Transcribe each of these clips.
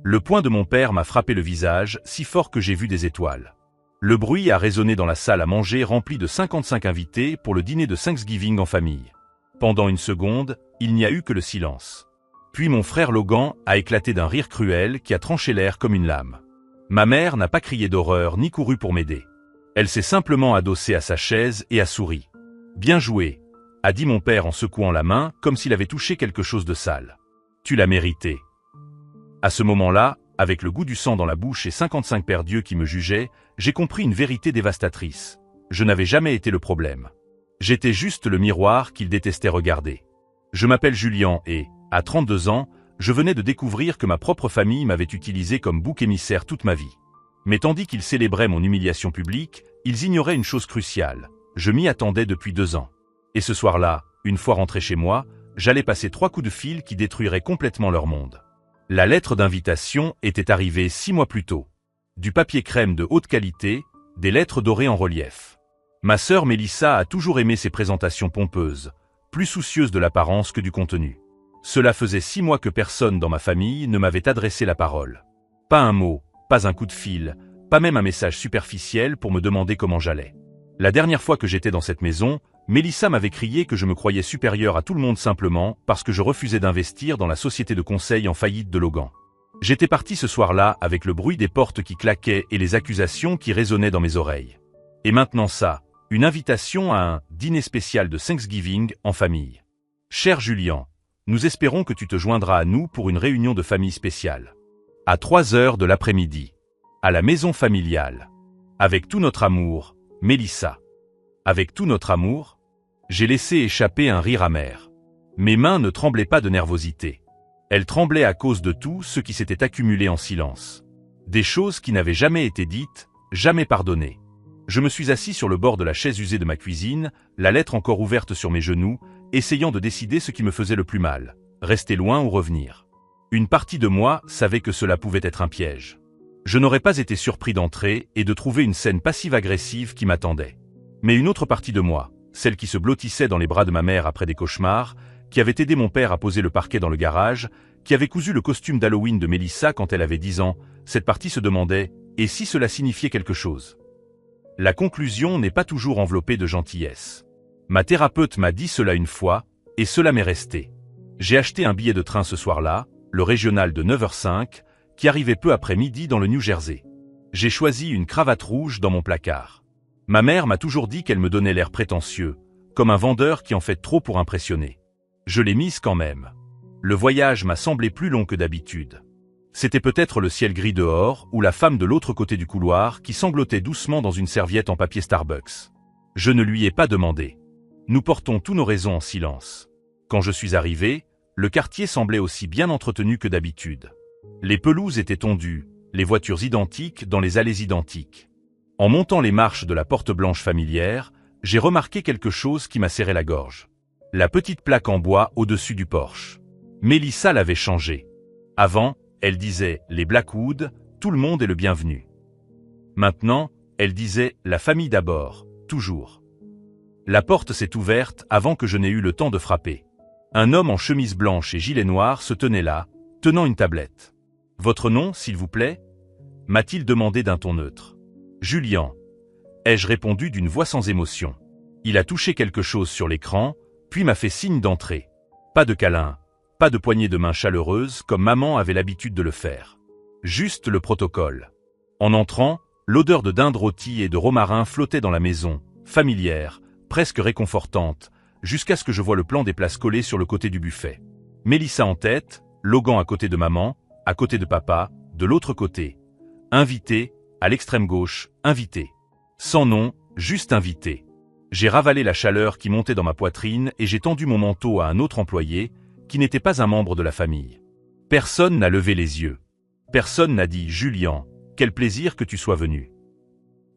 Le poing de mon père m'a frappé le visage, si fort que j'ai vu des étoiles. Le bruit a résonné dans la salle à manger remplie de 55 invités pour le dîner de Thanksgiving en famille. Pendant une seconde, il n'y a eu que le silence. Puis mon frère Logan a éclaté d'un rire cruel qui a tranché l'air comme une lame. Ma mère n'a pas crié d'horreur ni couru pour m'aider. Elle s'est simplement adossée à sa chaise et a souri. « Bien joué », a dit mon père en secouant la main comme s'il avait touché quelque chose de sale. « Tu l'as mérité. » À ce moment-là, avec le goût du sang dans la bouche et 55 paires d'yeux qui me jugeaient, j'ai compris une vérité dévastatrice. Je n'avais jamais été le problème. J'étais juste le miroir qu'il détestait regarder. Je m'appelle Julian et, à 32 ans, je venais de découvrir que ma propre famille m'avait utilisé comme bouc émissaire toute ma vie. Mais tandis qu'ils célébraient mon humiliation publique, ils ignoraient une chose cruciale. Je m'y attendais depuis 2 ans. Et ce soir-là, une fois rentré chez moi, j'allais passer 3 coups de fil qui détruiraient complètement leur monde. La lettre d'invitation était arrivée 6 mois plus tôt. Du papier crème de haute qualité, des lettres dorées en relief. Ma sœur Mélissa a toujours aimé ces présentations pompeuses, plus soucieuse de l'apparence que du contenu. Cela faisait 6 mois que personne dans ma famille ne m'avait adressé la parole. Pas un mot, pas un coup de fil, pas même un message superficiel pour me demander comment j'allais. La dernière fois que j'étais dans cette maison, Mélissa m'avait crié que je me croyais supérieur à tout le monde simplement parce que je refusais d'investir dans la société de conseil en faillite de Logan. J'étais parti ce soir-là avec le bruit des portes qui claquaient et les accusations qui résonnaient dans mes oreilles. Et maintenant ça, une invitation à un dîner spécial de Thanksgiving en famille. Cher Julian, nous espérons que tu te joindras à nous pour une réunion de famille spéciale. À 3 heures de l'après-midi. À la maison familiale. Avec tout notre amour, Mélissa. Avec tout notre amour, j'ai laissé échapper un rire amer. Mes mains ne tremblaient pas de nervosité. Elles tremblaient à cause de tout ce qui s'était accumulé en silence. Des choses qui n'avaient jamais été dites, jamais pardonnées. Je me suis assis sur le bord de la chaise usée de ma cuisine, la lettre encore ouverte sur mes genoux, essayant de décider ce qui me faisait le plus mal, rester loin ou revenir. Une partie de moi savait que cela pouvait être un piège. Je n'aurais pas été surpris d'entrer et de trouver une scène passive-agressive qui m'attendait. Mais une autre partie de moi, celle qui se blottissait dans les bras de ma mère après des cauchemars, qui avait aidé mon père à poser le parquet dans le garage, qui avait cousu le costume d'Halloween de Mélissa quand elle avait 10 ans, cette partie se demandait « et si cela signifiait quelque chose ?» La conclusion n'est pas toujours enveloppée de gentillesse. Ma thérapeute m'a dit cela une fois, et cela m'est resté. J'ai acheté un billet de train ce soir-là, le régional de 9h05, qui arrivait peu après midi dans le New Jersey. J'ai choisi une cravate rouge dans mon placard. Ma mère m'a toujours dit qu'elle me donnait l'air prétentieux, comme un vendeur qui en fait trop pour impressionner. Je l'ai mise quand même. Le voyage m'a semblé plus long que d'habitude. C'était peut-être le ciel gris dehors ou la femme de l'autre côté du couloir qui sanglotait doucement dans une serviette en papier Starbucks. Je ne lui ai pas demandé. Nous portons tous nos raisons en silence. Quand je suis arrivé, le quartier semblait aussi bien entretenu que d'habitude. Les pelouses étaient tondues, les voitures identiques dans les allées identiques. En montant les marches de la porte blanche familière, j'ai remarqué quelque chose qui m'a serré la gorge. La petite plaque en bois au-dessus du porche. Mélissa l'avait changée. Avant, elle disait « les Blackwood, tout le monde est le bienvenu ». Maintenant, elle disait « la famille d'abord, toujours ». La porte s'est ouverte avant que je n'ai eu le temps de frapper. Un homme en chemise blanche et gilet noir se tenait là, tenant une tablette. « Votre nom, s'il vous plaît » m'a-t-il demandé d'un ton neutre. « Julian » ai-je répondu d'une voix sans émotion. Il a touché quelque chose sur l'écran, puis m'a fait signe d'entrer. Pas de câlin, pas de poignée de main chaleureuse comme maman avait l'habitude de le faire. Juste le protocole. En entrant, l'odeur de dinde rôtie et de romarin flottait dans la maison, familière, presque réconfortante, jusqu'à ce que je voie le plan des places collées sur le côté du buffet. Mélissa en tête, Logan à côté de maman, à côté de papa, de l'autre côté. Invité, à l'extrême gauche, invité. Sans nom, juste invité. J'ai ravalé la chaleur qui montait dans ma poitrine et j'ai tendu mon manteau à un autre employé, qui n'était pas un membre de la famille. Personne n'a levé les yeux. Personne n'a dit « Julian, quel plaisir que tu sois venu ».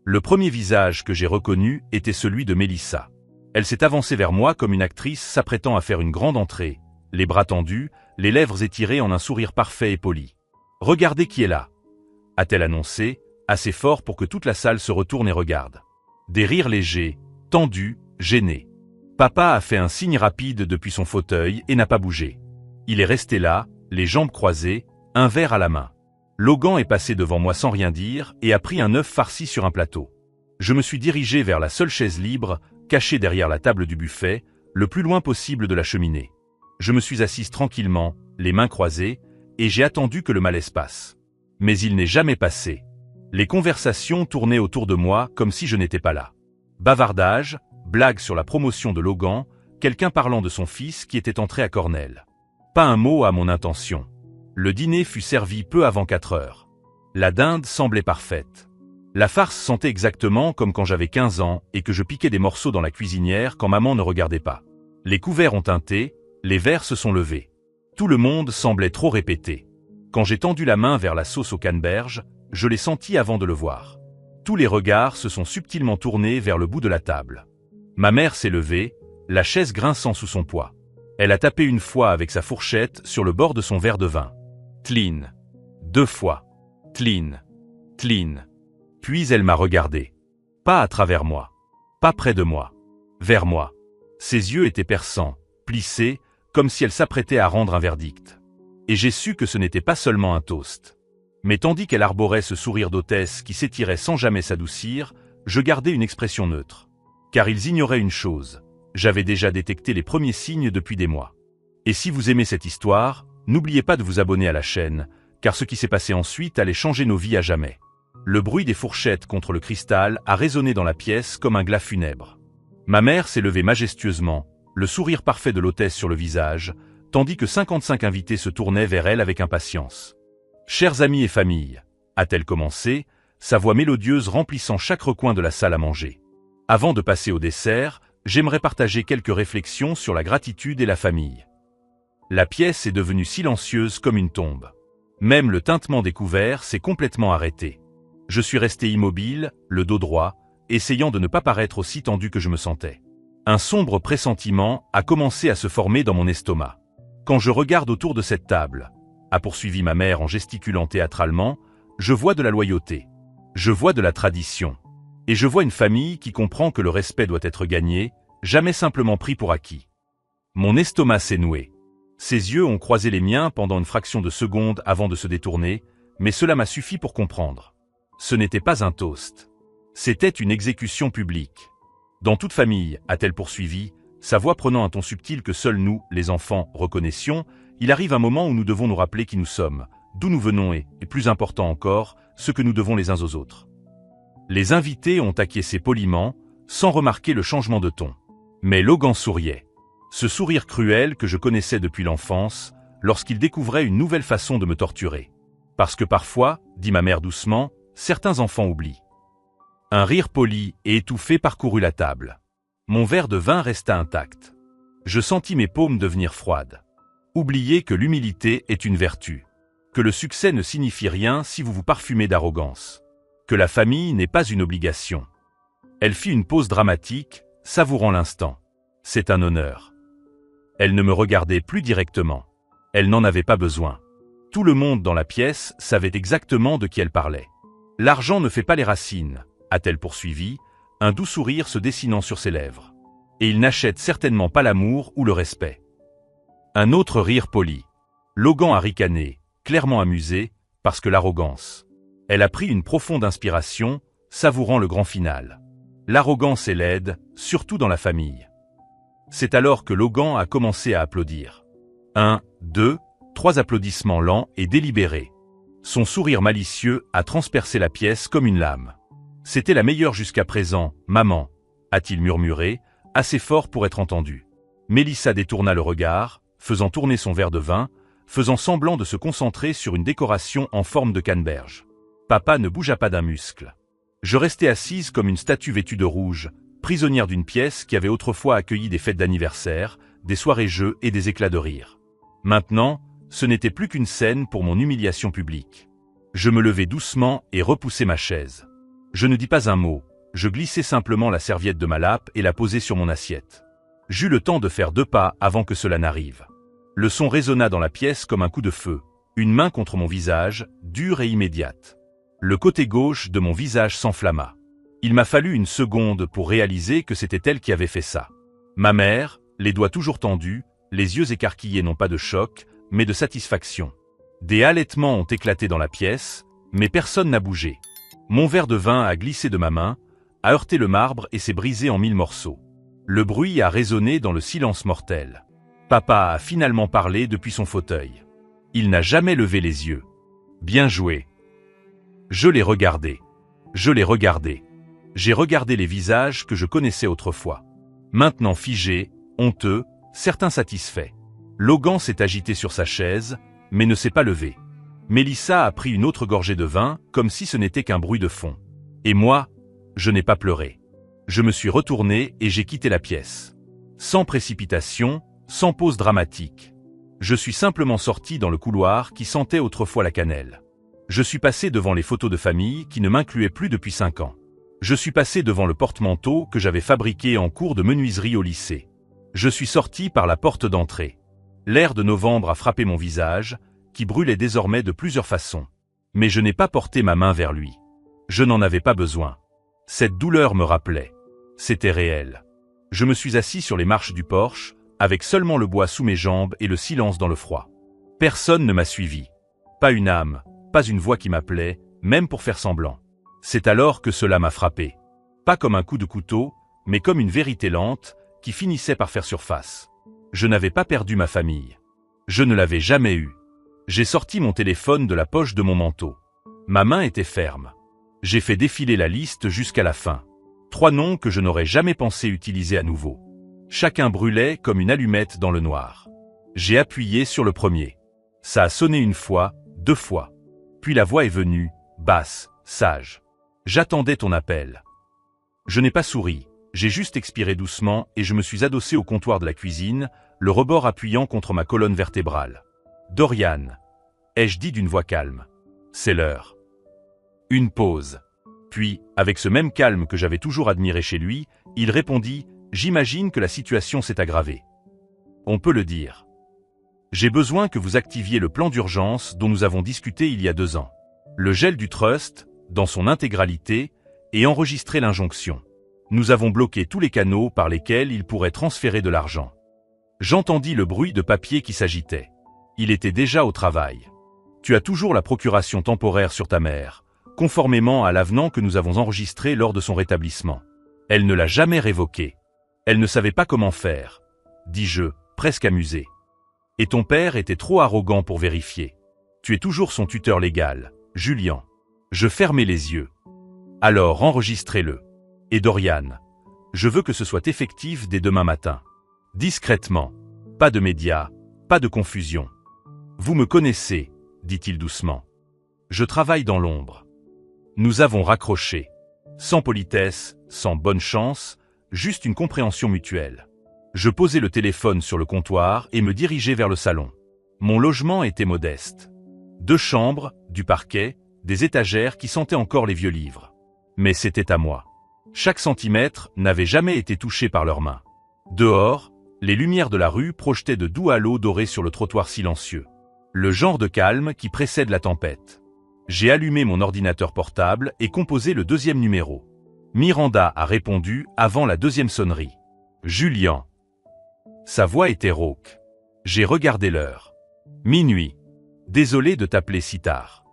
Le premier visage que j'ai reconnu était celui de Mélissa. Elle s'est avancée vers moi comme une actrice s'apprêtant à faire une grande entrée, les bras tendus, les lèvres étirées en un sourire parfait et poli. « Regardez qui est là !» a-t-elle annoncé, assez fort pour que toute la salle se retourne et regarde. Des rires légers, tendus, gênés. Papa a fait un signe rapide depuis son fauteuil et n'a pas bougé. Il est resté là, les jambes croisées, un verre à la main. Logan est passé devant moi sans rien dire et a pris un œuf farci sur un plateau. Je me suis dirigé vers la seule chaise libre, cachée derrière la table du buffet, le plus loin possible de la cheminée. Je me suis assise tranquillement, les mains croisées, et j'ai attendu que le malaise passe. Mais il n'est jamais passé. Les conversations tournaient autour de moi comme si je n'étais pas là. Bavardage, blagues sur la promotion de Logan, quelqu'un parlant de son fils qui était entré à Cornell. Pas un mot à mon intention. Le dîner fut servi peu avant 4 heures. La dinde semblait parfaite. La farce sentait exactement comme quand j'avais 15 ans et que je piquais des morceaux dans la cuisinière quand maman ne regardait pas. Les couverts ont teinté, les verres se sont levés. Tout le monde semblait trop répété. Quand j'ai tendu la main vers la sauce au canneberge, je l'ai senti avant de le voir. Tous les regards se sont subtilement tournés vers le bout de la table. Ma mère s'est levée, la chaise grinçant sous son poids. Elle a tapé une fois avec sa fourchette sur le bord de son verre de vin. Clean. 2 fois. Clean. Clean. Puis elle m'a regardé. Pas à travers moi. Pas près de moi. Vers moi. Ses yeux étaient perçants, plissés, comme si elle s'apprêtait à rendre un verdict. Et j'ai su que ce n'était pas seulement un toast. Mais tandis qu'elle arborait ce sourire d'hôtesse qui s'étirait sans jamais s'adoucir, je gardais une expression neutre. Car ils ignoraient une chose. J'avais déjà détecté les premiers signes depuis des mois. Et si vous aimez cette histoire, n'oubliez pas de vous abonner à la chaîne, car ce qui s'est passé ensuite allait changer nos vies à jamais. Le bruit des fourchettes contre le cristal a résonné dans la pièce comme un glas funèbre. Ma mère s'est levée majestueusement, le sourire parfait de l'hôtesse sur le visage, tandis que 55 invités se tournaient vers elle avec impatience. « Chers amis et familles », a-t-elle commencé, sa voix mélodieuse remplissant chaque recoin de la salle à manger. Avant de passer au dessert, j'aimerais partager quelques réflexions sur la gratitude et la famille. La pièce est devenue silencieuse comme une tombe. Même le tintement des couverts s'est complètement arrêté. Je suis resté immobile, le dos droit, essayant de ne pas paraître aussi tendu que je me sentais. Un sombre pressentiment a commencé à se former dans mon estomac. Quand je regarde autour de cette table, a poursuivi ma mère en gesticulant théâtralement, je vois de la loyauté. Je vois de la tradition. Et je vois une famille qui comprend que le respect doit être gagné, jamais simplement pris pour acquis. Mon estomac s'est noué. Ses yeux ont croisé les miens pendant une fraction de seconde avant de se détourner, mais cela m'a suffi pour comprendre. Ce n'était pas un toast. C'était une exécution publique. Dans toute famille, a-t-elle poursuivi, sa voix prenant un ton subtil que seuls nous, les enfants, reconnaissions, il arrive un moment où nous devons nous rappeler qui nous sommes, d'où nous venons et plus important encore, ce que nous devons les uns aux autres. Les invités ont acquiescé poliment, sans remarquer le changement de ton. Mais Logan souriait. Ce sourire cruel que je connaissais depuis l'enfance, lorsqu'il découvrait une nouvelle façon de me torturer. Parce que parfois, dit ma mère doucement, certains enfants oublient. Un rire poli et étouffé parcourut la table. Mon verre de vin resta intact. Je sentis mes paumes devenir froides. Oubliez que l'humilité est une vertu. Que le succès ne signifie rien si vous vous parfumez d'arrogance. Que la famille n'est pas une obligation. Elle fit une pause dramatique, savourant l'instant. C'est un honneur. Elle ne me regardait plus directement. Elle n'en avait pas besoin. Tout le monde dans la pièce savait exactement de qui elle parlait. L'argent ne fait pas les racines, a-t-elle poursuivi, un doux sourire se dessinant sur ses lèvres. Et il n'achète certainement pas l'amour ou le respect. Un autre rire poli. Logan a ricané, clairement amusé, parce que l'arrogance. Elle a pris une profonde inspiration, savourant le grand final. L'arrogance est laide, surtout dans la famille. C'est alors que Logan a commencé à applaudir. 1, 2, 3 applaudissements lents et délibérés. Son sourire malicieux a transpercé la pièce comme une lame. C'était la meilleure jusqu'à présent, maman, a-t-il murmuré, assez fort pour être entendu. Mélissa détourna le regard, faisant tourner son verre de vin, faisant semblant de se concentrer sur une décoration en forme de canneberge. Papa ne bougea pas d'un muscle. Je restais assise comme une statue vêtue de rouge, prisonnière d'une pièce qui avait autrefois accueilli des fêtes d'anniversaire, des soirées-jeux et des éclats de rire. Maintenant, ce n'était plus qu'une scène pour mon humiliation publique. Je me levai doucement et repoussai ma chaise. Je ne dis pas un mot, je glissai simplement la serviette de ma lappe et la posai sur mon assiette. J'eus le temps de faire 2 pas avant que cela n'arrive. Le son résonna dans la pièce comme un coup de feu, une main contre mon visage, dure et immédiate. Le côté gauche de mon visage s'enflamma. Il m'a fallu une seconde pour réaliser que c'était elle qui avait fait ça. Ma mère, les doigts toujours tendus, les yeux écarquillés non pas de choc, mais de satisfaction. Des halètements ont éclaté dans la pièce, mais personne n'a bougé. Mon verre de vin a glissé de ma main, a heurté le marbre et s'est brisé en 1000 morceaux. Le bruit a résonné dans le silence mortel. Papa a finalement parlé depuis son fauteuil. Il n'a jamais levé les yeux. Bien joué. Je l'ai regardé. Je l'ai regardé. J'ai regardé les visages que je connaissais autrefois. Maintenant figés, honteux, certains satisfaits. Logan s'est agité sur sa chaise, mais ne s'est pas levé. Mélissa a pris une autre gorgée de vin, comme si ce n'était qu'un bruit de fond. Et moi, je n'ai pas pleuré. Je me suis retourné et j'ai quitté la pièce. Sans précipitation, sans pause dramatique. Je suis simplement sorti dans le couloir qui sentait autrefois la cannelle. Je suis passé devant les photos de famille qui ne m'incluaient plus depuis 5 ans. Je suis passé devant le porte-manteau que j'avais fabriqué en cours de menuiserie au lycée. Je suis sorti par la porte d'entrée. L'air de novembre a frappé mon visage, qui brûlait désormais de plusieurs façons. Mais je n'ai pas porté ma main vers lui. Je n'en avais pas besoin. Cette douleur me rappelait. C'était réel. Je me suis assis sur les marches du porche, avec seulement le bois sous mes jambes et le silence dans le froid. Personne ne m'a suivi. Pas une âme, pas une voix qui m'appelait, même pour faire semblant. C'est alors que cela m'a frappé. Pas comme un coup de couteau, mais comme une vérité lente, qui finissait par faire surface. Je n'avais pas perdu ma famille. Je ne l'avais jamais eue. J'ai sorti mon téléphone de la poche de mon manteau. Ma main était ferme. J'ai fait défiler la liste jusqu'à la fin. 3 noms que je n'aurais jamais pensé utiliser à nouveau. Chacun brûlait comme une allumette dans le noir. J'ai appuyé sur le premier. Ça a sonné 1 fois, 2 fois. Puis la voix est venue, basse, sage. J'attendais ton appel. Je n'ai pas souri, j'ai juste expiré doucement et je me suis adossé au comptoir de la cuisine, le rebord appuyant contre ma colonne vertébrale. Dorian, ai-je dit d'une voix calme. C'est l'heure. Une pause. Puis, avec ce même calme que j'avais toujours admiré chez lui, il répondit « J'imagine que la situation s'est aggravée. On peut le dire. J'ai besoin que vous activiez le plan d'urgence dont nous avons discuté il y a 2 ans. Le gel du trust, dans son intégralité, et enregistrer l'injonction. Nous avons bloqué tous les canaux par lesquels il pourrait transférer de l'argent. » J'entendis le bruit de papier qui s'agitait. Il était déjà au travail. Tu as toujours la procuration temporaire sur ta mère, conformément à l'avenant que nous avons enregistré lors de son rétablissement. Elle ne l'a jamais révoqué. Elle ne savait pas comment faire, dis-je, presque amusé. Et ton père était trop arrogant pour vérifier. Tu es toujours son tuteur légal, Julian. Je fermai les yeux. Alors enregistrez-le. Et Dorian, je veux que ce soit effectif dès demain matin. Discrètement. Pas de médias, pas de confusion. Vous me connaissez, dit-il doucement. Je travaille dans l'ombre. Nous avons raccroché. Sans politesse, sans bonne chance, juste une compréhension mutuelle. Je posai le téléphone sur le comptoir et me dirigeai vers le salon. Mon logement était modeste. 2 chambres, du parquet, des étagères qui sentaient encore les vieux livres. Mais c'était à moi. Chaque centimètre n'avait jamais été touché par leurs mains. Dehors, les lumières de la rue projetaient de doux halos dorés sur le trottoir silencieux. Le genre de calme qui précède la tempête. J'ai allumé mon ordinateur portable et composé le 2e numéro. Miranda a répondu avant la 2e sonnerie. Julian. Sa voix était rauque. J'ai regardé l'heure. Minuit. Désolé de t'appeler si tard.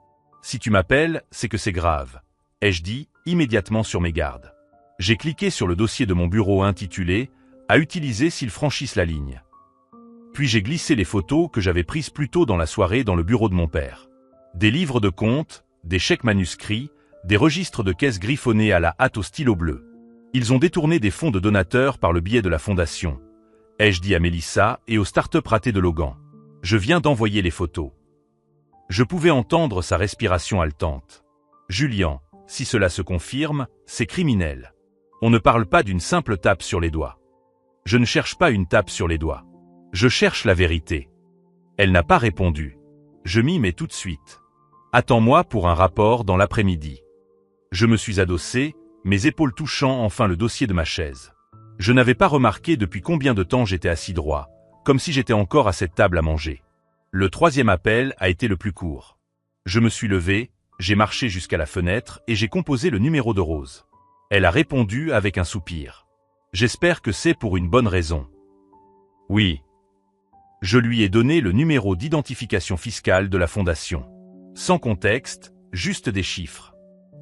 Si tu m'appelles, c'est que c'est grave, ai-je dit, immédiatement sur mes gardes. J'ai cliqué sur le dossier de mon bureau intitulé « À utiliser s'ils franchissent la ligne ». Puis j'ai glissé les photos que j'avais prises plus tôt dans la soirée dans le bureau de mon père. Des livres de comptes, des chèques manuscrits, des registres de caisses griffonnés à la hâte au stylo bleu. Ils ont détourné des fonds de donateurs par le biais de la fondation, ai-je dit à Mélissa et aux start-up ratés de Logan. Je viens d'envoyer les photos. Je pouvais entendre sa respiration haletante. Julian, si cela se confirme, c'est criminel. On ne parle pas d'une simple tape sur les doigts. Je ne cherche pas une tape sur les doigts. Je cherche la vérité. Elle n'a pas répondu. Je m'y mets tout de suite. Attends-moi pour un rapport dans l'après-midi. Je me suis adossé, mes épaules touchant enfin le dossier de ma chaise. Je n'avais pas remarqué depuis combien de temps j'étais assis droit, comme si j'étais encore à cette table à manger. Le 3e appel a été le plus court. Je me suis levé, j'ai marché jusqu'à la fenêtre et j'ai composé le numéro de Rose. Elle a répondu avec un soupir. J'espère que c'est pour une bonne raison. Oui. Je lui ai donné le numéro d'identification fiscale de la fondation. Sans contexte, juste des chiffres.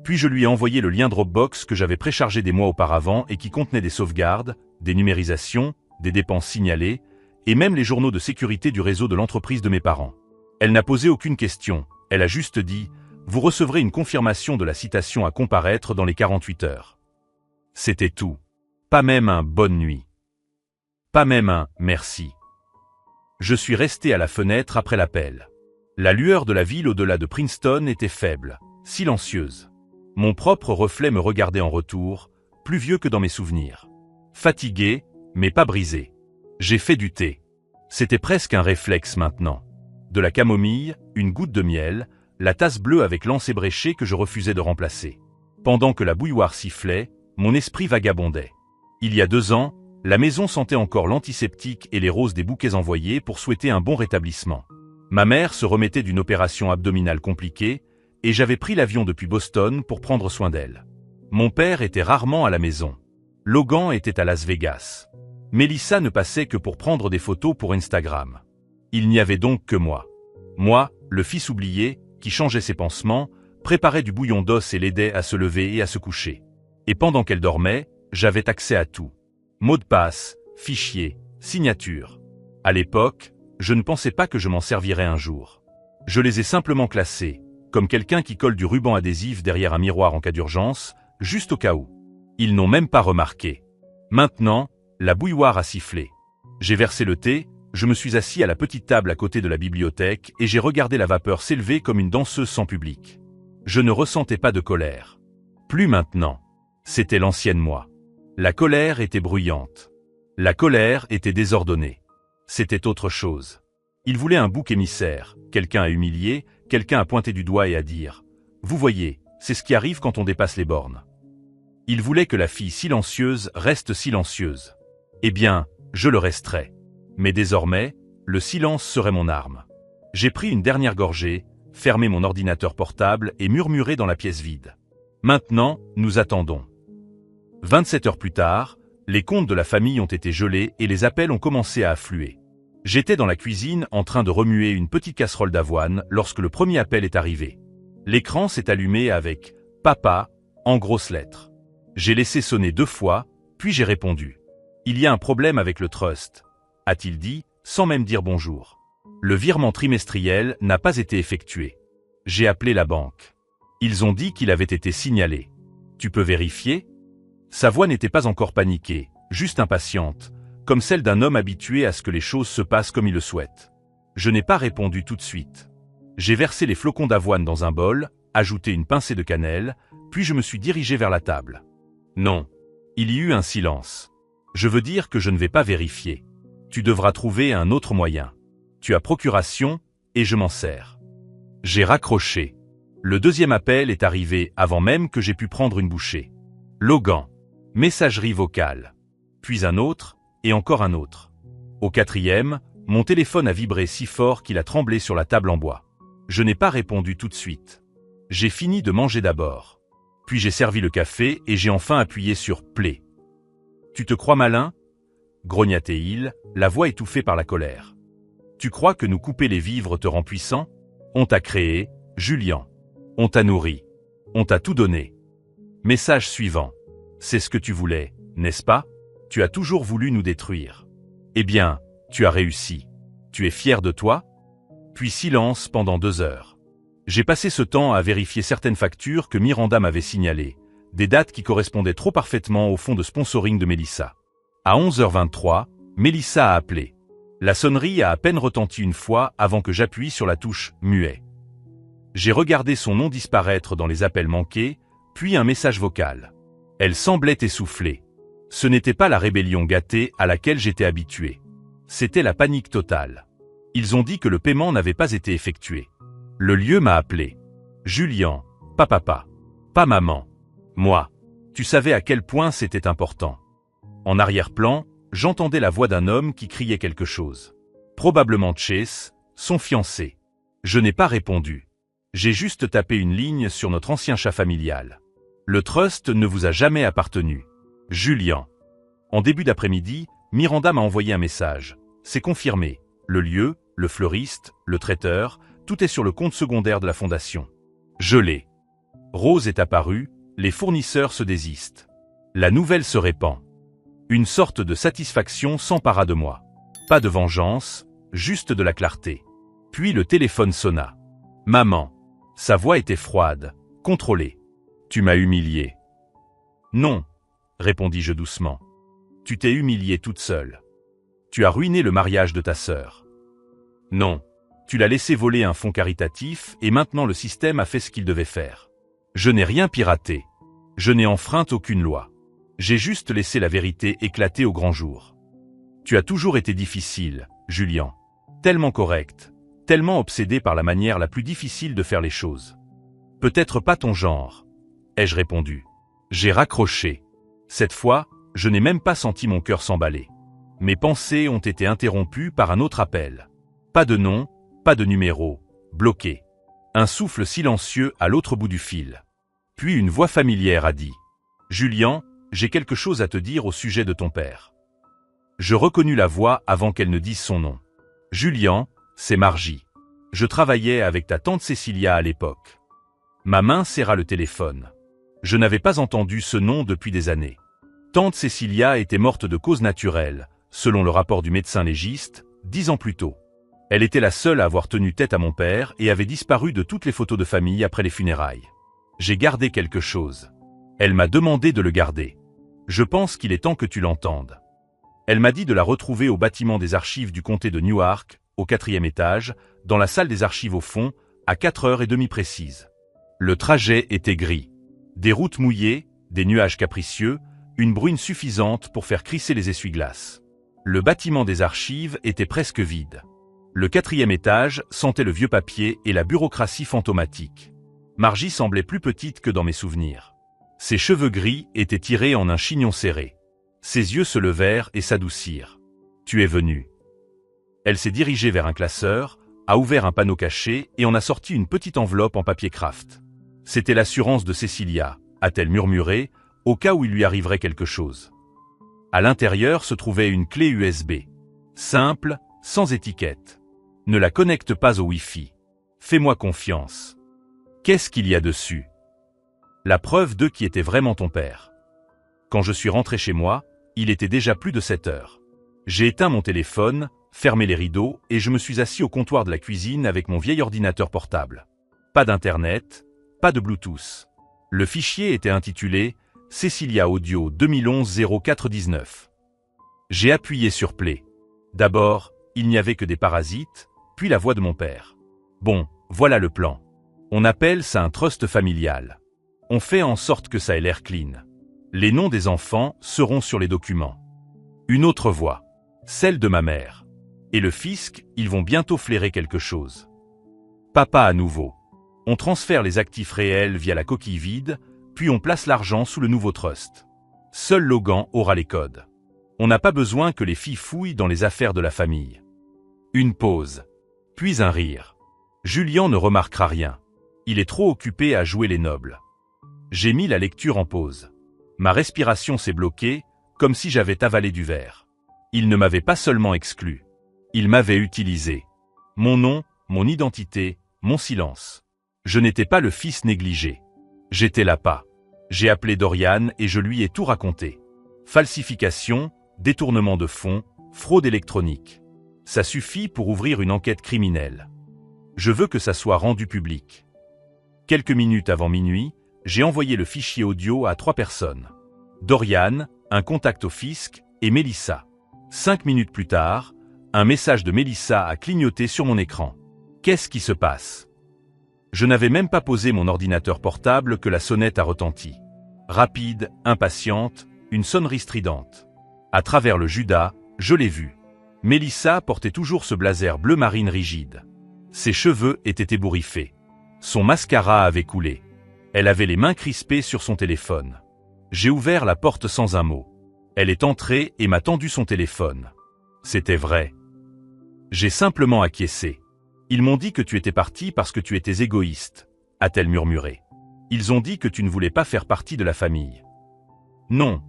Puis je lui ai envoyé le lien Dropbox que j'avais préchargé des mois auparavant et qui contenait des sauvegardes, des numérisations, des dépenses signalées, et même les journaux de sécurité du réseau de l'entreprise de mes parents. Elle n'a posé aucune question, elle a juste dit « Vous recevrez une confirmation de la citation à comparaître dans les 48 heures ». C'était tout. Pas même un « bonne nuit ». Pas même un « merci ». Je suis resté à la fenêtre après l'appel. La lueur de la ville au-delà de Princeton était faible, silencieuse. Mon propre reflet me regardait en retour, plus vieux que dans mes souvenirs. Fatigué, mais pas brisé. J'ai fait du thé. C'était presque un réflexe maintenant. De la camomille, une goutte de miel, la tasse bleue avec l'anse ébréchée que je refusais de remplacer. Pendant que la bouilloire sifflait, mon esprit vagabondait. Il y a 2 ans, la maison sentait encore l'antiseptique et les roses des bouquets envoyés pour souhaiter un bon rétablissement. Ma mère se remettait d'une opération abdominale compliquée, et j'avais pris l'avion depuis Boston pour prendre soin d'elle. Mon père était rarement à la maison. Logan était à Las Vegas. Mélissa ne passait que pour prendre des photos pour Instagram. Il n'y avait donc que moi. Moi, le fils oublié, qui changeait ses pansements, préparait du bouillon d'os et l'aidait à se lever et à se coucher. Et pendant qu'elle dormait, j'avais accès à tout. Mot de passe, fichier, signature. À l'époque, je ne pensais pas que je m'en servirais un jour. Je les ai simplement classés, comme quelqu'un qui colle du ruban adhésif derrière un miroir en cas d'urgence, juste au cas où. Ils n'ont même pas remarqué. Maintenant, la bouilloire a sifflé. J'ai versé le thé, je me suis assis à la petite table à côté de la bibliothèque et j'ai regardé la vapeur s'élever comme une danseuse sans public. Je ne ressentais pas de colère. Plus maintenant. C'était l'ancienne moi. La colère était bruyante. La colère était désordonnée. C'était autre chose. Il voulait un bouc émissaire, quelqu'un à humilier, quelqu'un à pointer du doigt et à dire « Vous voyez, c'est ce qui arrive quand on dépasse les bornes ». Il voulait que la fille silencieuse reste silencieuse. Eh bien, je le resterai. Mais désormais, le silence serait mon arme. J'ai pris une dernière gorgée, fermé mon ordinateur portable et murmuré dans la pièce vide. Maintenant, nous attendons. 27 heures plus tard, les comptes de la famille ont été gelés et les appels ont commencé à affluer. J'étais dans la cuisine en train de remuer une petite casserole d'avoine lorsque le premier appel est arrivé. L'écran s'est allumé avec « Papa » en grosses lettres. J'ai laissé sonner 2 fois, puis j'ai répondu. Il y a un problème avec le trust, a-t-il dit, sans même dire bonjour. Le virement trimestriel n'a pas été effectué. J'ai appelé la banque. Ils ont dit qu'il avait été signalé. Tu peux vérifier ? Sa voix n'était pas encore paniquée, juste impatiente, comme celle d'un homme habitué à ce que les choses se passent comme il le souhaite. Je n'ai pas répondu tout de suite. J'ai versé les flocons d'avoine dans un bol, ajouté une pincée de cannelle, puis je me suis dirigé vers la table. Non. Il y eut un silence. Je veux dire que je ne vais pas vérifier. Tu devras trouver un autre moyen. Tu as procuration, et je m'en sers. J'ai raccroché. Le deuxième appel est arrivé avant même que j'ai pu prendre une bouchée. Logan. Messagerie vocale. Puis un autre, et encore un autre. Au 4e, mon téléphone a vibré si fort qu'il a tremblé sur la table en bois. Je n'ai pas répondu tout de suite. J'ai fini de manger d'abord. Puis j'ai servi le café et j'ai enfin appuyé sur « Play ». « Tu te crois malin ?» grognatait-il, la voix étouffée par la colère. « Tu crois que nous couper les vivres te rend puissant ? On t'a créé, Julian. On t'a nourri. On t'a tout donné. Message suivant. C'est ce que tu voulais, n'est-ce pas ? Tu as toujours voulu nous détruire. Eh bien, tu as réussi. Tu es fier de toi ? Puis silence pendant 2 heures. J'ai passé ce temps à vérifier certaines factures que Miranda m'avait signalées, des dates qui correspondaient trop parfaitement au fonds de sponsoring de Mélissa. À 11h23, Mélissa a appelé. La sonnerie a à peine retenti une fois avant que j'appuie sur la touche « Muet ». J'ai regardé son nom disparaître dans les appels manqués, puis un message vocal. Elle semblait essoufflée. Ce n'était pas la rébellion gâtée à laquelle j'étais habitué. C'était la panique totale. Ils ont dit que le paiement n'avait pas été effectué. Le lieu m'a appelé. Julian, pas papa, pas maman. Moi. Tu savais à quel point c'était important. En arrière-plan, j'entendais la voix d'un homme qui criait quelque chose. Probablement Chase, son fiancé. Je n'ai pas répondu. J'ai juste tapé une ligne sur notre ancien chat familial. Le trust ne vous a jamais appartenu. Julian. En début d'après-midi, Miranda m'a envoyé un message. C'est confirmé. Le lieu, le fleuriste, le traiteur, tout est sur le compte secondaire de la fondation. Je l'ai. Rose est apparue, les fournisseurs se désistent. La nouvelle se répand. Une sorte de satisfaction s'empara de moi. Pas de vengeance, juste de la clarté. Puis le téléphone sonna. Maman. Sa voix était froide, contrôlée. Tu m'as humilié. Non, répondis-je doucement. Tu t'es humiliée toute seule. Tu as ruiné le mariage de ta sœur. Non, tu l'as laissé voler un fonds caritatif et maintenant le système a fait ce qu'il devait faire. Je n'ai rien piraté. Je n'ai enfreint aucune loi. J'ai juste laissé la vérité éclater au grand jour. Tu as toujours été difficile, Julien. Tellement correct, tellement obsédé par la manière la plus difficile de faire les choses. Peut-être pas ton genre, ai-je répondu. J'ai raccroché. Cette fois, je n'ai même pas senti mon cœur s'emballer. Mes pensées ont été interrompues par un autre appel. Pas de nom, pas de numéro, bloqué. Un souffle silencieux à l'autre bout du fil. Puis une voix familière a dit « Julien, j'ai quelque chose à te dire au sujet de ton père. » Je reconnus la voix avant qu'elle ne dise son nom. « Julien, c'est Margie. Je travaillais avec ta tante Cécilia à l'époque. » Ma main serra le téléphone. Je n'avais pas entendu ce nom depuis des années. Tante Cécilia était morte de cause naturelle, selon le rapport du médecin légiste, 10 ans plus tôt. Elle était la seule à avoir tenu tête à mon père et avait disparu de toutes les photos de famille après les funérailles. J'ai gardé quelque chose. Elle m'a demandé de le garder. Je pense qu'il est temps que tu l'entendes. Elle m'a dit de la retrouver au bâtiment des archives du comté de Newark, au 4e étage, dans la salle des archives au fond, à 4h30 précises. Le trajet était gris. Des routes mouillées, des nuages capricieux, une bruine suffisante pour faire crisser les essuie-glaces. Le bâtiment des archives était presque vide. Le 4e étage sentait le vieux papier et la bureaucratie fantomatique. Margie semblait plus petite que dans mes souvenirs. Ses cheveux gris étaient tirés en un chignon serré. Ses yeux se levèrent et s'adoucirent. « Tu es venu. » Elle s'est dirigée vers un classeur, a ouvert un panneau caché et en a sorti une petite enveloppe en papier craft. C'était l'assurance de Cécilia, a-t-elle murmuré, au cas où il lui arriverait quelque chose. À l'intérieur se trouvait une clé USB. Simple, sans étiquette. Ne la connecte pas au Wi-Fi. Fais-moi confiance. Qu'est-ce qu'il y a dessus? La preuve de qui était vraiment ton père. Quand je suis rentré chez moi, il était déjà plus de 7 heures. J'ai éteint mon téléphone, fermé les rideaux et je me suis assis au comptoir de la cuisine avec mon vieil ordinateur portable. Pas d'internet, pas de Bluetooth. Le fichier était intitulé « Cécilia Audio 2011-04-19 ». J'ai appuyé sur Play. D'abord, il n'y avait que des parasites, puis la voix de mon père. Bon, voilà le plan. On appelle ça un trust familial. On fait en sorte que ça ait l'air clean. Les noms des enfants seront sur les documents. Une autre voix, celle de ma mère. Et le fisc, ils vont bientôt flairer quelque chose. Papa à nouveau. On transfère les actifs réels via la coquille vide, puis on place l'argent sous le nouveau trust. Seul Logan aura les codes. On n'a pas besoin que les filles fouillent dans les affaires de la famille. Une pause. Puis un rire. Julien ne remarquera rien. Il est trop occupé à jouer les nobles. J'ai mis la lecture en pause. Ma respiration s'est bloquée, comme si j'avais avalé du verre. Il ne m'avait pas seulement exclu. Il m'avait utilisé. Mon nom, mon identité, mon silence. Je n'étais pas le fils négligé. J'étais l'appât. J'ai appelé Dorian et je lui ai tout raconté. Falsification, détournement de fonds, fraude électronique. Ça suffit pour ouvrir une enquête criminelle. Je veux que ça soit rendu public. Quelques minutes avant minuit, j'ai envoyé le fichier audio à 3 personnes. Dorian, un contact au fisc, et Mélissa. 5 minutes plus tard, un message de Mélissa a clignoté sur mon écran. Qu'est-ce qui se passe? Je n'avais même pas posé mon ordinateur portable que la sonnette a retenti. Rapide, impatiente, une sonnerie stridente. À travers le Judas, je l'ai vue. Mélissa portait toujours ce blazer bleu marine rigide. Ses cheveux étaient ébouriffés. Son mascara avait coulé. Elle avait les mains crispées sur son téléphone. J'ai ouvert la porte sans un mot. Elle est entrée et m'a tendu son téléphone. C'était vrai. J'ai simplement acquiescé. Ils m'ont dit que tu étais parti parce que tu étais égoïste, a-t-elle murmuré. Ils ont dit que tu ne voulais pas faire partie de la famille. Non,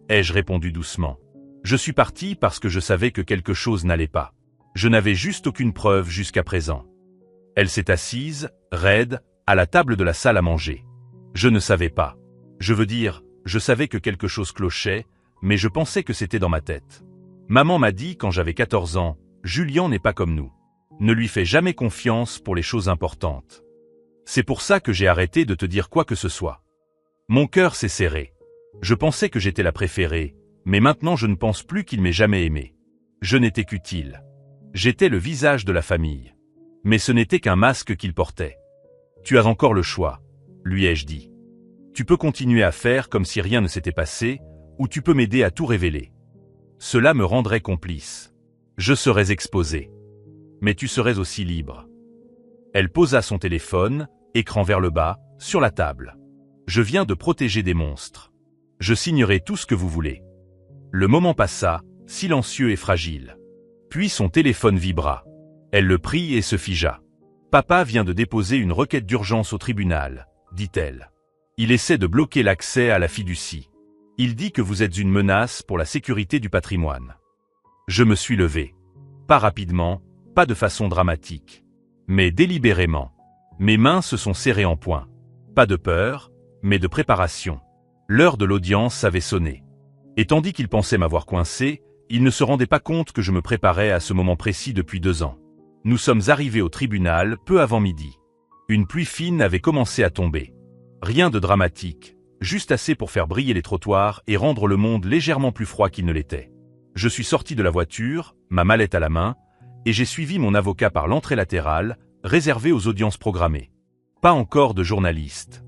ai-je répondu doucement. Je suis parti parce que je savais que quelque chose n'allait pas. Je n'avais juste aucune preuve jusqu'à présent. Elle s'est assise, raide, à la table de la salle à manger. Je ne savais pas. Je veux dire, je savais que quelque chose clochait, mais je pensais que c'était dans ma tête. Maman m'a dit quand j'avais 14 ans, Julian n'est pas comme nous. Ne lui fais jamais confiance pour les choses importantes. C'est pour ça que j'ai arrêté de te dire quoi que ce soit. Mon cœur s'est serré. Je pensais que j'étais la préférée, mais maintenant je ne pense plus qu'il m'ait jamais aimé. Je n'étais qu'utile. J'étais le visage de la famille. Mais ce n'était qu'un masque qu'il portait. Tu as encore le choix, lui ai-je dit. Tu peux continuer à faire comme si rien ne s'était passé, ou tu peux m'aider à tout révéler. Cela me rendrait complice. Je serais exposé. Mais tu serais aussi libre. Elle posa son téléphone, écran vers le bas, sur la table. Je viens de protéger des monstres. Je signerai tout ce que vous voulez. Le moment passa, silencieux et fragile. Puis son téléphone vibra. Elle le prit et se figea. Papa vient de déposer une requête d'urgence au tribunal, dit-elle. Il essaie de bloquer l'accès à la fiducie. Il dit que vous êtes une menace pour la sécurité du patrimoine. Je me suis levé. Pas rapidement, pas de façon dramatique, mais délibérément. Mes mains se sont serrées en poing. Pas de peur, mais de préparation. L'heure de l'audience avait sonné. Et tandis qu'il pensait m'avoir coincé, il ne se rendait pas compte que je me préparais à ce moment précis depuis 2 ans. Nous sommes arrivés au tribunal peu avant midi. Une pluie fine avait commencé à tomber. Rien de dramatique, juste assez pour faire briller les trottoirs et rendre le monde légèrement plus froid qu'il ne l'était. Je suis sorti de la voiture, ma mallette à la main, et j'ai suivi mon avocat par l'entrée latérale, réservée aux audiences programmées. Pas encore de journalistes.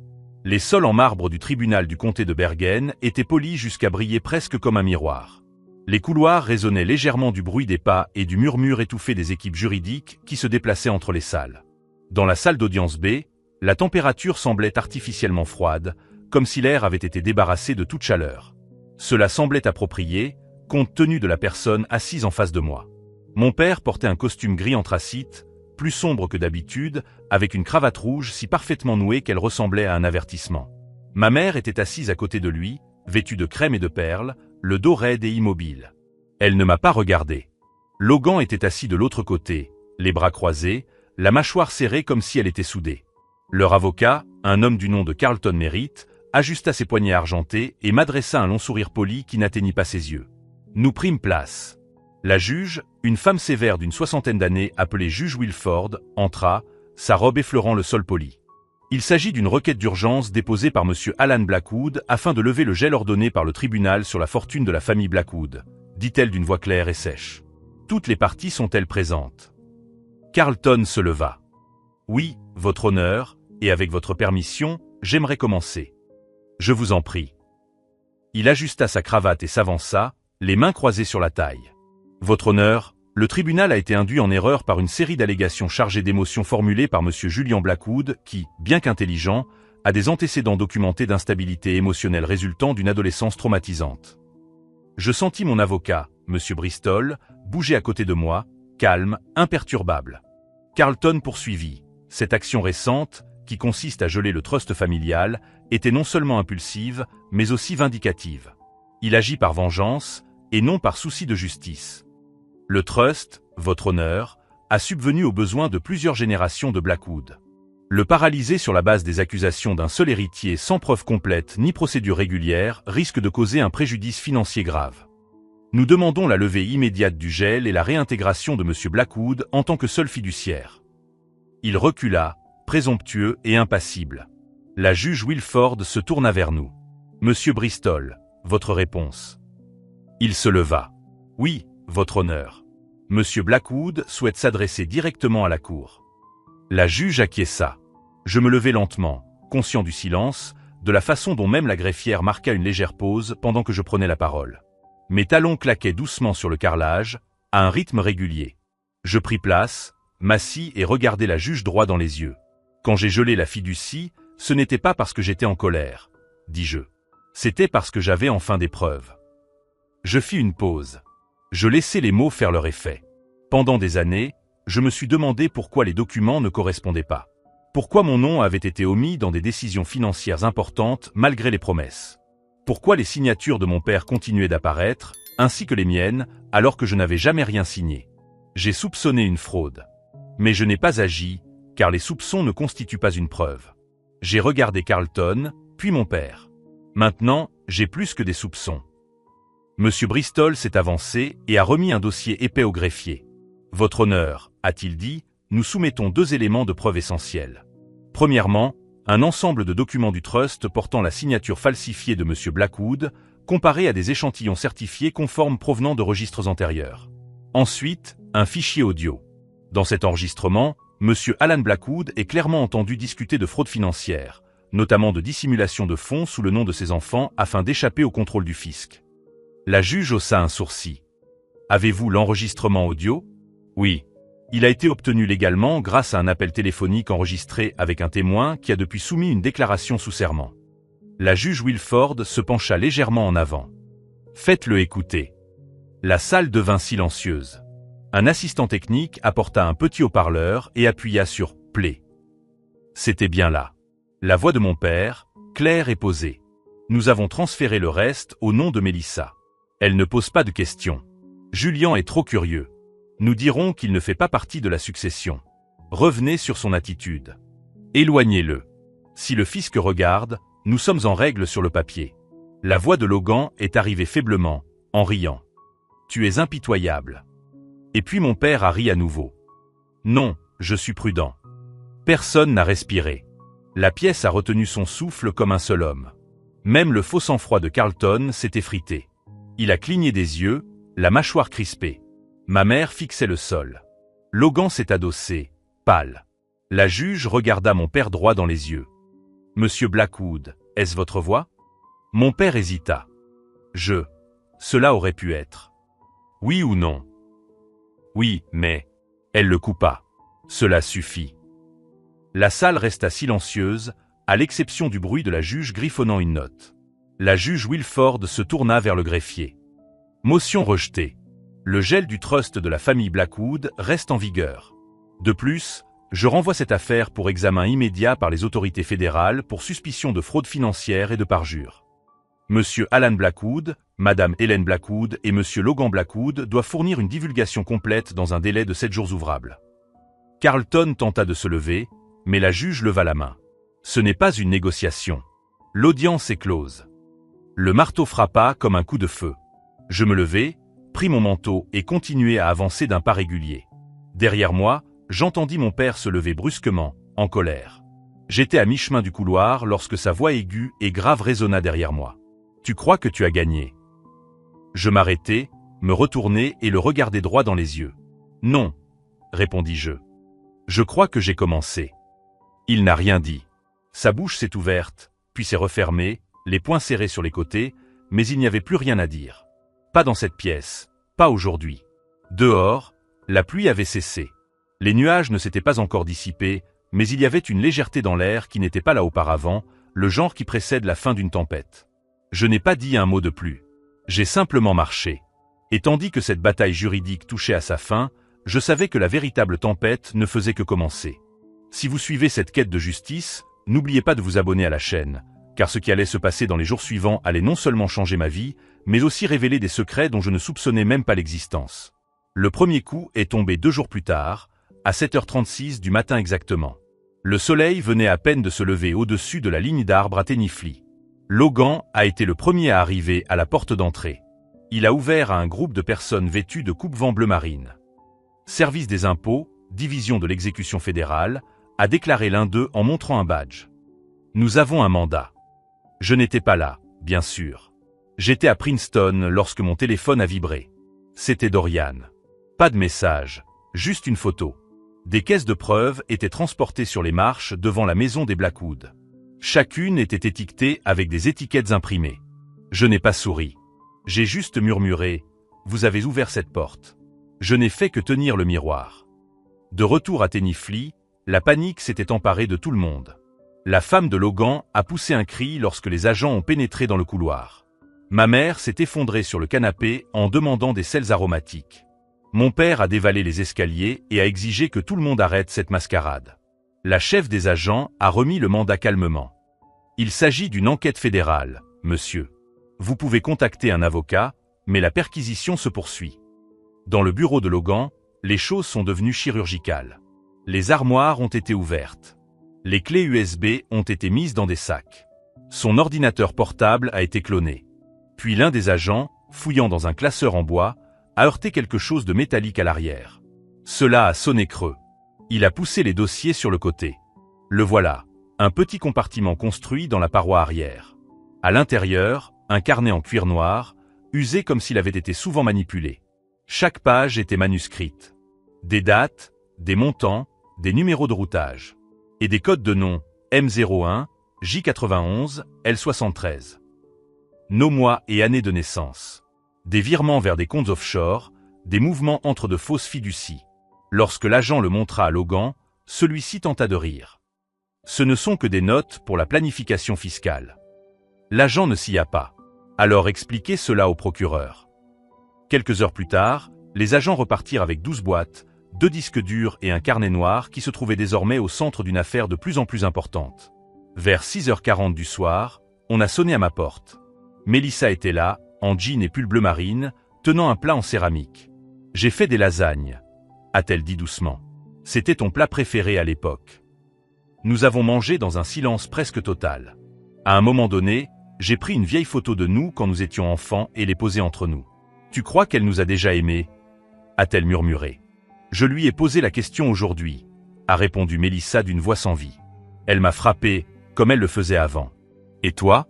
Les sols en marbre du tribunal du comté de Bergen étaient polis jusqu'à briller presque comme un miroir. Les couloirs résonnaient légèrement du bruit des pas et du murmure étouffé des équipes juridiques qui se déplaçaient entre les salles. Dans la salle d'audience B, la température semblait artificiellement froide, comme si l'air avait été débarrassé de toute chaleur. Cela semblait approprié, compte tenu de la personne assise en face de moi. Mon père portait un costume gris anthracite, plus sombre que d'habitude, avec une cravate rouge si parfaitement nouée qu'elle ressemblait à un avertissement. Ma mère était assise à côté de lui, vêtue de crème et de perles, le dos raide et immobile. Elle ne m'a pas regardé. Logan était assis de l'autre côté, les bras croisés, la mâchoire serrée comme si elle était soudée. Leur avocat, un homme du nom de Carlton Merritt, ajusta ses poignets argentés et m'adressa un long sourire poli qui n'atteignit pas ses yeux. Nous prîmes place. La juge, une femme sévère d'une 60aine d'années appelée juge Wilford, entra, sa robe effleurant le sol poli. Il s'agit d'une requête d'urgence déposée par M. Alan Blackwood afin de lever le gel ordonné par le tribunal sur la fortune de la famille Blackwood, dit-elle d'une voix claire et sèche. Toutes les parties sont-elles présentes? Carlton se leva. Oui, votre honneur, et avec votre permission, j'aimerais commencer. Je vous en prie. Il ajusta sa cravate et s'avança, les mains croisées sur la taille. Votre honneur, le tribunal a été induit en erreur par une série d'allégations chargées d'émotions formulées par M. Julian Blackwood qui, bien qu'intelligent, a des antécédents documentés d'instabilité émotionnelle résultant d'une adolescence traumatisante. Je sentis mon avocat, M. Bristol, bouger à côté de moi, calme, imperturbable. Carlton poursuivit. Cette action récente, qui consiste à geler le trust familial, était non seulement impulsive, mais aussi vindicative. Il agit par vengeance, et non par souci de justice. Le trust, votre honneur, a subvenu aux besoins de plusieurs générations de Blackwood. Le paralyser sur la base des accusations d'un seul héritier sans preuve complète ni procédure régulière risque de causer un préjudice financier grave. Nous demandons la levée immédiate du gel et la réintégration de M. Blackwood en tant que seul fiduciaire. Il recula, présomptueux et impassible. La juge Wilford se tourna vers nous. Monsieur Bristol, votre réponse. Il se leva. Oui, votre honneur. Monsieur Blackwood souhaite s'adresser directement à la cour. La juge acquiesça. Je me levai lentement, conscient du silence, de la façon dont même la greffière marqua une légère pause pendant que je prenais la parole. Mes talons claquaient doucement sur le carrelage, à un rythme régulier. Je pris place, m'assis et regardai la juge droit dans les yeux. Quand j'ai gelé la fiducie, ce n'était pas parce que j'étais en colère, dis-je. C'était parce que j'avais enfin des preuves. Je fis une pause. Je laissai les mots faire leur effet. Pendant des années, je me suis demandé pourquoi les documents ne correspondaient pas. Pourquoi mon nom avait été omis dans des décisions financières importantes malgré les promesses. Pourquoi les signatures de mon père continuaient d'apparaître, ainsi que les miennes, alors que je n'avais jamais rien signé. J'ai soupçonné une fraude. Mais je n'ai pas agi, car les soupçons ne constituent pas une preuve. J'ai regardé Carlton, puis mon père. Maintenant, j'ai plus que des soupçons. Monsieur Bristol s'est avancé et a remis un dossier épais au greffier. Votre honneur, a-t-il dit, nous soumettons 2 éléments de preuve essentiels. Premièrement, un ensemble de documents du trust portant la signature falsifiée de Monsieur Blackwood, comparé à des échantillons certifiés conformes provenant de registres antérieurs. Ensuite, un fichier audio. Dans cet enregistrement, Monsieur Alan Blackwood est clairement entendu discuter de fraude financière, notamment de dissimulation de fonds sous le nom de ses enfants afin d'échapper au contrôle du fisc. La juge haussa un sourcil. Avez-vous l'enregistrement audio? Oui. Il a été obtenu légalement grâce à un appel téléphonique enregistré avec un témoin qui a depuis soumis une déclaration sous serment. La juge Wilford se pencha légèrement en avant. Faites-le écouter. La salle devint silencieuse. Un assistant technique apporta un petit haut-parleur et appuya sur « Play ». C'était bien là. La voix de mon père, claire et posée. Nous avons transféré le reste au nom de Mélissa. Elle ne pose pas de questions. Julian est trop curieux. Nous dirons qu'il ne fait pas partie de la succession. Revenez sur son attitude. Éloignez-le. Si le fisc regarde, nous sommes en règle sur le papier. La voix de Logan est arrivée faiblement, en riant. Tu es impitoyable. Et puis mon père a ri à nouveau. Non, je suis prudent. Personne n'a respiré. La pièce a retenu son souffle comme un seul homme. Même le faux sang-froid de Carlton s'est effrité. Il a cligné des yeux, la mâchoire crispée. Ma mère fixait le sol. Logan s'est adossé, pâle. La juge regarda mon père droit dans les yeux. Monsieur Blackwood, est-ce votre voix? Mon père hésita. Cela aurait pu être. Oui ou non? Oui, mais... Elle le coupa. Cela suffit. La salle resta silencieuse, à l'exception du bruit de la juge griffonnant une note. La juge Wilford se tourna vers le greffier. Motion rejetée. Le gel du trust de la famille Blackwood reste en vigueur. De plus, je renvoie cette affaire pour examen immédiat par les autorités fédérales pour suspicion de fraude financière et de parjure. Monsieur Alan Blackwood, Madame Helen Blackwood et Monsieur Logan Blackwood doivent fournir une divulgation complète dans un délai de 7 jours ouvrables. Carlton tenta de se lever, mais la juge leva la main. Ce n'est pas une négociation. L'audience est close. Le marteau frappa comme un coup de feu. Je me levai, pris mon manteau et continuai à avancer d'un pas régulier. Derrière moi, j'entendis mon père se lever brusquement, en colère. J'étais à mi-chemin du couloir lorsque sa voix aiguë et grave résonna derrière moi. « Tu crois que tu as gagné ?» Je m'arrêtai, me retournai et le regardai droit dans les yeux. « Non, » répondis-je. « Je crois que j'ai commencé. » Il n'a rien dit. Sa bouche s'est ouverte, puis s'est refermée, les poings serrés sur les côtés, mais il n'y avait plus rien à dire. Pas dans cette pièce, pas aujourd'hui. Dehors, la pluie avait cessé. Les nuages ne s'étaient pas encore dissipés, mais il y avait une légèreté dans l'air qui n'était pas là auparavant, le genre qui précède la fin d'une tempête. Je n'ai pas dit un mot de plus. J'ai simplement marché. Et tandis que cette bataille juridique touchait à sa fin, je savais que la véritable tempête ne faisait que commencer. Si vous suivez cette quête de justice, n'oubliez pas de vous abonner à la chaîne, car ce qui allait se passer dans les jours suivants allait non seulement changer ma vie, mais aussi révéler des secrets dont je ne soupçonnais même pas l'existence. Le premier coup est tombé 2 jours plus tard, à 7h36 du matin exactement. Le soleil venait à peine de se lever au-dessus de la ligne d'arbres à Tennyfly. Logan a été le premier à arriver à la porte d'entrée. Il a ouvert à un groupe de personnes vêtues de coupe-vent bleu marine. Service des impôts, division de l'exécution fédérale, a déclaré l'un d'eux en montrant un badge. Nous avons un mandat. Je n'étais pas là, bien sûr. J'étais à Princeton lorsque mon téléphone a vibré. C'était Dorian. Pas de message, juste une photo. Des caisses de preuves étaient transportées sur les marches devant la maison des Blackwood. Chacune était étiquetée avec des étiquettes imprimées. Je n'ai pas souri. J'ai juste murmuré « Vous avez ouvert cette porte ». Je n'ai fait que tenir le miroir. De retour à Tennyfly, la panique s'était emparée de tout le monde. La femme de Logan a poussé un cri lorsque les agents ont pénétré dans le couloir. Ma mère s'est effondrée sur le canapé en demandant des sels aromatiques. Mon père a dévalé les escaliers et a exigé que tout le monde arrête cette mascarade. La chef des agents a remis le mandat calmement. Il s'agit d'une enquête fédérale, monsieur. Vous pouvez contacter un avocat, mais la perquisition se poursuit. Dans le bureau de Logan, Les choses sont devenues chirurgicales. Les armoires ont été ouvertes. Les clés USB ont été mises dans des sacs. Son ordinateur portable a été cloné. Puis l'un des agents, fouillant dans un classeur en bois, a heurté quelque chose de métallique à l'arrière. Cela a sonné creux. Il a poussé les dossiers sur le côté. Le voilà, un petit compartiment construit dans la paroi arrière. À l'intérieur, un carnet en cuir noir, usé comme s'il avait été souvent manipulé. Chaque page était manuscrite. Des dates, des montants, des numéros de routage. Et des codes de nom M01, J91, L73. Nos mois et années de naissance. Des virements vers des comptes offshore, des mouvements entre de fausses fiducies. Lorsque l'agent le montra à Logan, celui-ci tenta de rire. Ce ne sont que des notes pour la planification fiscale. L'agent ne s'y a pas. Alors expliquez cela au procureur. Quelques heures plus tard, les agents repartirent avec 12 boîtes, 2 disques durs et un carnet noir qui se trouvait désormais au centre d'une affaire de plus en plus importante. Vers 6h40 du soir, on a sonné à ma porte. Mélissa était là, en jean et pull bleu marine, tenant un plat en céramique. « J'ai fait des lasagnes », a-t-elle dit doucement. « C'était ton plat préféré à l'époque. » Nous avons mangé dans un silence presque total. À un moment donné, j'ai pris une vieille photo de nous quand nous étions enfants et l'ai posée entre nous. « Tu crois qu'elle nous a déjà aimés ?» a-t-elle murmuré. « Je lui ai posé la question aujourd'hui », a répondu Mélissa d'une voix sans vie. Elle m'a frappé, comme elle le faisait avant. « Et toi ?»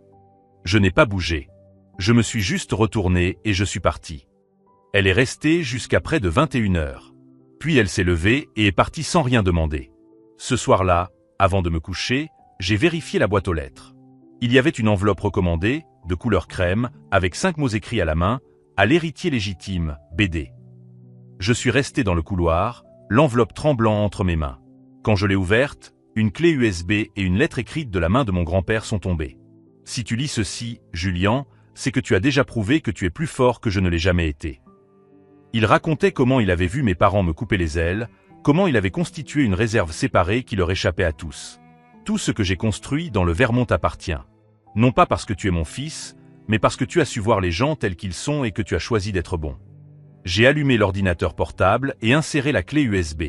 Je n'ai pas bougé. Je me suis juste retourné et je suis parti. Elle est restée jusqu'à près de 21h. Puis elle s'est levée et est partie sans rien demander. Ce soir-là, avant de me coucher, j'ai vérifié la boîte aux lettres. Il y avait une enveloppe recommandée, de couleur crème, avec 5 mots écrits à la main, à l'héritier légitime, BD. Je suis resté dans le couloir, l'enveloppe tremblant entre mes mains. Quand je l'ai ouverte, une clé USB et une lettre écrite de la main de mon grand-père sont tombées. Si tu lis ceci, Julian, c'est que tu as déjà prouvé que tu es plus fort que je ne l'ai jamais été. Il racontait comment il avait vu mes parents me couper les ailes, comment il avait constitué une réserve séparée qui leur échappait à tous. Tout ce que j'ai construit dans le Vermont t'appartient. Non pas parce que tu es mon fils, mais parce que tu as su voir les gens tels qu'ils sont et que tu as choisi d'être bon. J'ai allumé l'ordinateur portable et inséré la clé USB.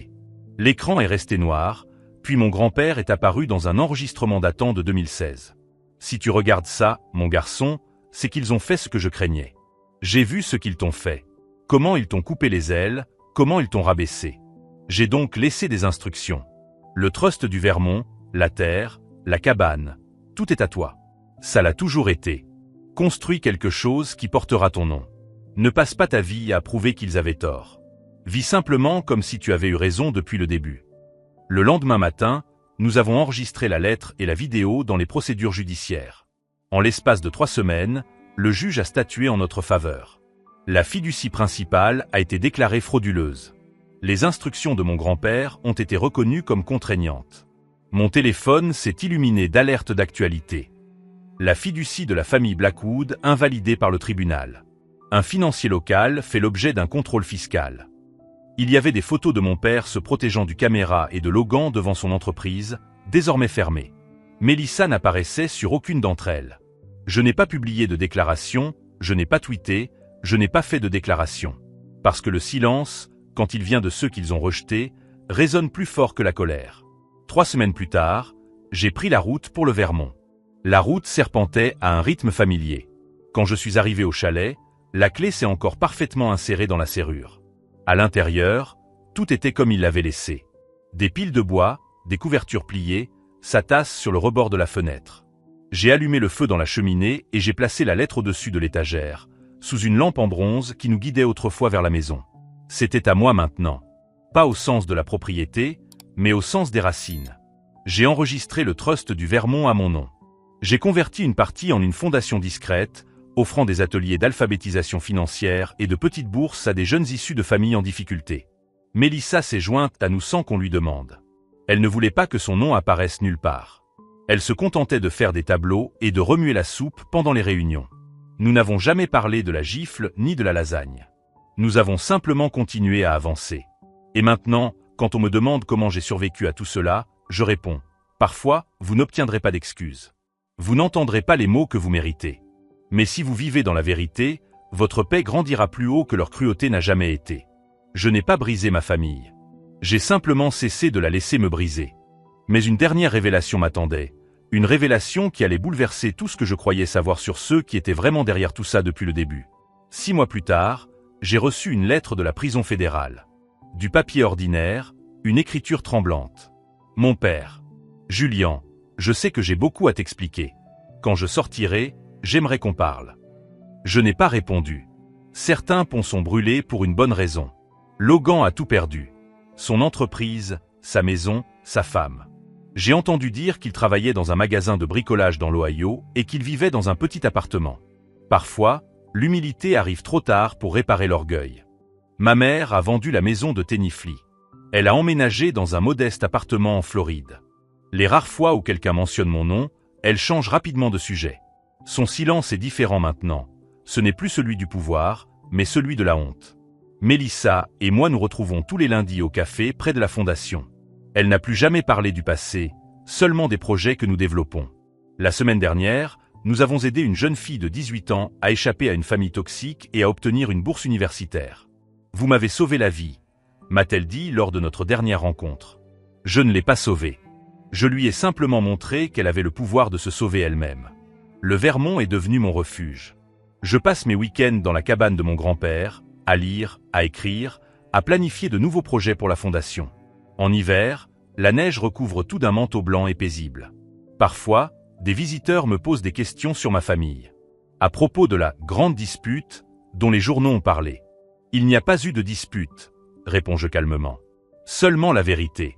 L'écran est resté noir, puis mon grand-père est apparu dans un enregistrement datant de 2016. Si tu regardes ça, mon garçon, c'est qu'ils ont fait ce que je craignais. J'ai vu ce qu'ils t'ont fait. Comment ils t'ont coupé les ailes, comment ils t'ont rabaissé. J'ai donc laissé des instructions. Le trust du Vermont, la terre, la cabane, tout est à toi. Ça l'a toujours été. Construis quelque chose qui portera ton nom. Ne passe pas ta vie à prouver qu'ils avaient tort. Vis simplement comme si tu avais eu raison depuis le début. Le lendemain matin, nous avons enregistré la lettre et la vidéo dans les procédures judiciaires. En l'espace de 3 semaines, le juge a statué en notre faveur. La fiducie principale a été déclarée frauduleuse. Les instructions de mon grand-père ont été reconnues comme contraignantes. Mon téléphone s'est illuminé d'alertes d'actualité. La fiducie de la famille Blackwood invalidée par le tribunal. Un financier local fait l'objet d'un contrôle fiscal. Il y avait des photos de mon père se protégeant du caméra et de Logan devant son entreprise, désormais fermée. Mélissa n'apparaissait sur aucune d'entre elles. Je n'ai pas publié de déclaration, je n'ai pas tweeté, je n'ai pas fait de déclaration. Parce que le silence, quand il vient de ceux qu'ils ont rejetés, résonne plus fort que la colère. 3 semaines plus tard, j'ai pris la route pour le Vermont. La route serpentait à un rythme familier. Quand je suis arrivé au chalet, la clé s'est encore parfaitement insérée dans la serrure. À l'intérieur, tout était comme il l'avait laissé. Des piles de bois, des couvertures pliées, sa tasse sur le rebord de la fenêtre. J'ai allumé le feu dans la cheminée et j'ai placé la lettre au-dessus de l'étagère, sous une lampe en bronze qui nous guidait autrefois vers la maison. C'était à moi maintenant. Pas au sens de la propriété, mais au sens des racines. J'ai enregistré le trust du Vermont à mon nom. J'ai converti une partie en une fondation discrète, offrant des ateliers d'alphabétisation financière et de petites bourses à des jeunes issus de familles en difficulté. Mélissa s'est jointe à nous sans qu'on lui demande. Elle ne voulait pas que son nom apparaisse nulle part. Elle se contentait de faire des tableaux et de remuer la soupe pendant les réunions. Nous n'avons jamais parlé de la gifle ni de la lasagne. Nous avons simplement continué à avancer. Et maintenant, quand on me demande comment j'ai survécu à tout cela, je réponds « Parfois, vous n'obtiendrez pas d'excuses. Vous n'entendrez pas les mots que vous méritez. Mais si vous vivez dans la vérité, votre paix grandira plus haut que leur cruauté n'a jamais été. Je n'ai pas brisé ma famille. J'ai simplement cessé de la laisser me briser. Mais une dernière révélation m'attendait. Une révélation qui allait bouleverser tout ce que je croyais savoir sur ceux qui étaient vraiment derrière tout ça depuis le début. 6 mois plus tard, j'ai reçu une lettre de la prison fédérale. Du papier ordinaire, une écriture tremblante. Mon père. Julian, je sais que j'ai beaucoup à t'expliquer. Quand je sortirai, j'aimerais qu'on parle. Je n'ai pas répondu. Certains ponts sont brûlés pour une bonne raison. Logan a tout perdu. Son entreprise, sa maison, sa femme. J'ai entendu dire qu'il travaillait dans un magasin de bricolage dans l'Ohio et qu'il vivait dans un petit appartement. Parfois, l'humilité arrive trop tard pour réparer l'orgueil. Ma mère a vendu la maison de Tenifly. Elle a emménagé dans un modeste appartement en Floride. Les rares fois où quelqu'un mentionne mon nom, elle change rapidement de sujet. Son silence est différent maintenant. Ce n'est plus celui du pouvoir, mais celui de la honte. Mélissa et moi nous retrouvons tous les lundis au café près de la fondation. Elle n'a plus jamais parlé du passé, seulement des projets que nous développons. La semaine dernière, nous avons aidé une jeune fille de 18 ans à échapper à une famille toxique et à obtenir une bourse universitaire. Vous m'avez sauvé la vie, m'a-t-elle dit lors de notre dernière rencontre. Je ne l'ai pas sauvée. Je lui ai simplement montré qu'elle avait le pouvoir de se sauver elle-même. Le Vermont est devenu mon refuge. Je passe mes week-ends dans la cabane de mon grand-père, à lire, à écrire, à planifier de nouveaux projets pour la fondation. En hiver, la neige recouvre tout d'un manteau blanc et paisible. Parfois, des visiteurs me posent des questions sur ma famille. À propos de la grande dispute dont les journaux ont parlé. Il n'y a pas eu de dispute, réponds-je calmement. Seulement la vérité.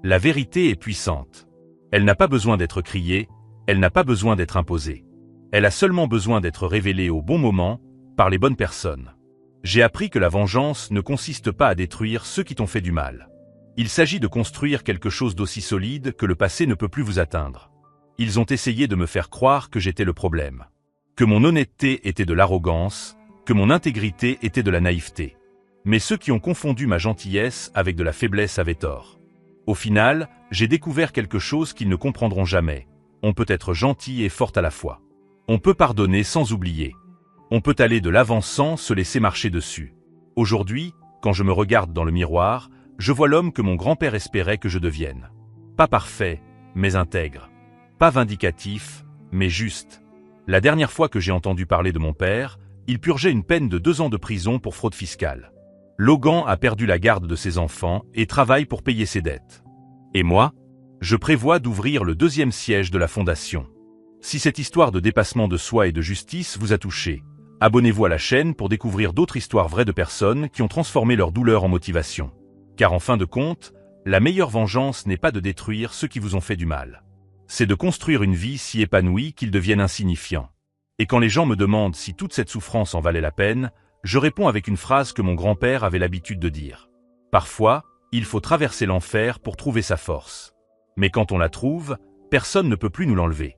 La vérité est puissante. Elle n'a pas besoin d'être criée, elle n'a pas besoin d'être imposée. Elle a seulement besoin d'être révélée au bon moment, par les bonnes personnes. J'ai appris que la vengeance ne consiste pas à détruire ceux qui t'ont fait du mal. Il s'agit de construire quelque chose d'aussi solide que le passé ne peut plus vous atteindre. Ils ont essayé de me faire croire que j'étais le problème. Que mon honnêteté était de l'arrogance, que mon intégrité était de la naïveté. Mais ceux qui ont confondu ma gentillesse avec de la faiblesse avaient tort. Au final, j'ai découvert quelque chose qu'ils ne comprendront jamais. On peut être gentil et fort à la fois. On peut pardonner sans oublier. On peut aller de l'avant sans se laisser marcher dessus. Aujourd'hui, quand je me regarde dans le miroir, je vois l'homme que mon grand-père espérait que je devienne. Pas parfait, mais intègre. Pas vindicatif, mais juste. La dernière fois que j'ai entendu parler de mon père, il purgeait une peine de 2 ans de prison pour fraude fiscale. Logan a perdu la garde de ses enfants et travaille pour payer ses dettes. Et moi, je prévois d'ouvrir le 2e siège de la fondation. Si cette histoire de dépassement de soi et de justice vous a touché, abonnez-vous à la chaîne pour découvrir d'autres histoires vraies de personnes qui ont transformé leur douleur en motivation. Car en fin de compte, la meilleure vengeance n'est pas de détruire ceux qui vous ont fait du mal. C'est de construire une vie si épanouie qu'ils deviennent insignifiants. Et quand les gens me demandent si toute cette souffrance en valait la peine, je réponds avec une phrase que mon grand-père avait l'habitude de dire. Parfois, il faut traverser l'enfer pour trouver sa force. Mais quand on la trouve, personne ne peut plus nous l'enlever.